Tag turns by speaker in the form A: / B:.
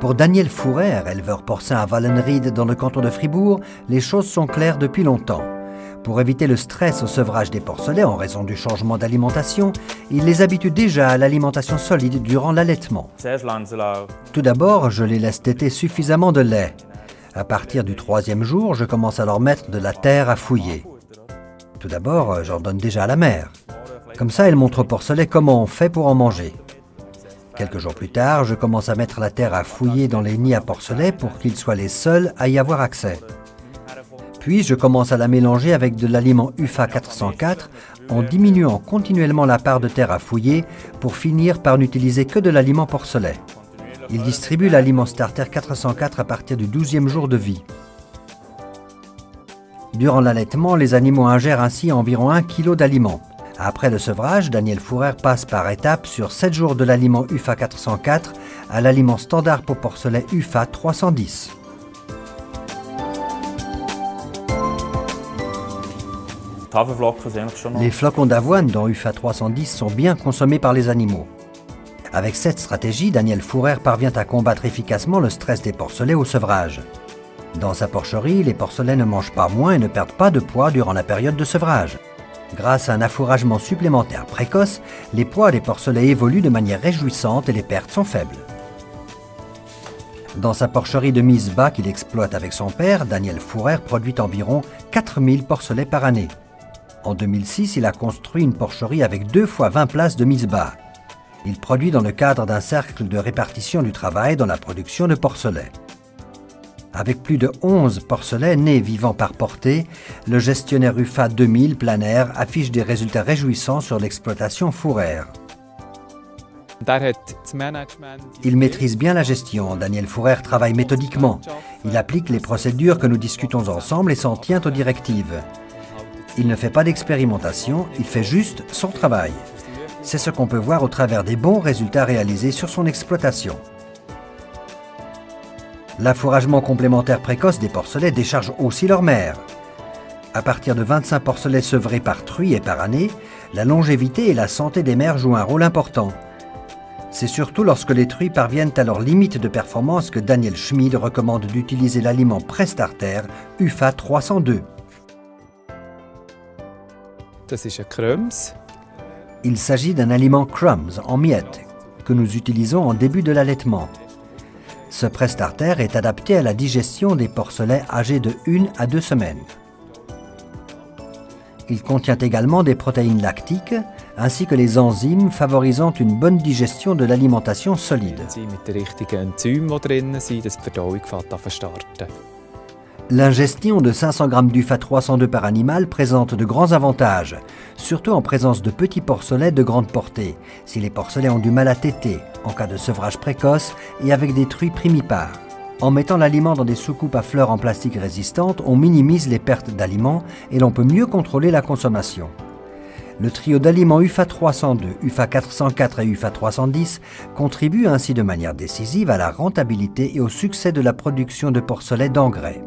A: Pour Daniel Fourer, éleveur porcin à Wallenried dans le canton de Fribourg, les choses sont claires depuis longtemps. Pour éviter le stress au sevrage des porcelets en raison du changement d'alimentation, il les habitue déjà à l'alimentation solide durant l'allaitement. Tout d'abord, je les laisse téter suffisamment de lait. À partir du 3e jour, je commence à leur mettre de la terre à fouiller. Tout d'abord, j'en donne déjà à la mère. Comme ça, elle montre aux porcelets comment on fait pour en manger. Quelques jours plus tard, je commence à mettre la terre à fouiller dans les nids à porcelets pour qu'ils soient les seuls à y avoir accès. Puis, je commence à la mélanger avec de l'aliment UFA 404 en diminuant continuellement la part de terre à fouiller pour finir par n'utiliser que de l'aliment porcelet. Il distribue l'aliment starter 404 à partir du 12e jour de vie. Durant l'allaitement, les animaux ingèrent ainsi environ 1 kg d'aliments. Après le sevrage, Daniel Fourer passe par étapes sur 7 jours de l'aliment UFA 404 à l'aliment standard pour porcelet UFA 310. Les flocons d'avoine dans UFA 310 sont bien consommés par les animaux. Avec cette stratégie, Daniel Fourer parvient à combattre efficacement le stress des porcelets au sevrage. Dans sa porcherie, les porcelets ne mangent pas moins et ne perdent pas de poids durant la période de sevrage. Grâce à un affouragement supplémentaire précoce, les poids des porcelets évoluent de manière réjouissante et les pertes sont faibles. Dans sa porcherie de mise bas qu'il exploite avec son père, Daniel Fourer produit environ 4000 porcelets par année. En 2006, il a construit une porcherie avec 2 fois 20 places de mise bas. Il produit dans le cadre d'un cercle de répartition du travail dans la production de porcelets. Avec plus de 11 porcelets nés vivants par portée, le gestionnaire UFA 2000 plein air affiche des résultats réjouissants sur l'exploitation Fourer. Il maîtrise bien la gestion. Daniel Fourer travaille méthodiquement. Il applique les procédures que nous discutons ensemble et s'en tient aux directives. Il ne fait pas d'expérimentation, il fait juste son travail. C'est ce qu'on peut voir au travers des bons résultats réalisés sur son exploitation. L'affouragement complémentaire précoce des porcelets décharge aussi leur mère. À partir de 25 porcelets sevrés par truie et par année, la longévité et la santé des mères jouent un rôle important. C'est surtout lorsque les truies parviennent à leur limite de performance que Daniel Schmid recommande d'utiliser l'aliment pré-starter UFA 302. Il s'agit d'un aliment crumbs en miettes que nous utilisons en début de l'allaitement. Ce pré-starter est adapté à la digestion des porcelets âgés de 1 à 2 semaines. Il contient également des protéines lactiques ainsi que les enzymes favorisant une bonne digestion de l'alimentation solide. L'ingestion de 500 g d'UFA 302 par animal présente de grands avantages, surtout en présence de petits porcelets de grande portée, si les porcelets ont du mal à téter, en cas de sevrage précoce et avec des truies primipares. En mettant l'aliment dans des soucoupes à fleurs en plastique résistantes, on minimise les pertes d'aliments et l'on peut mieux contrôler la consommation. Le trio d'aliments UFA 302, UFA 404 et UFA 310 contribue ainsi de manière décisive à la rentabilité et au succès de la production de porcelets d'engrais.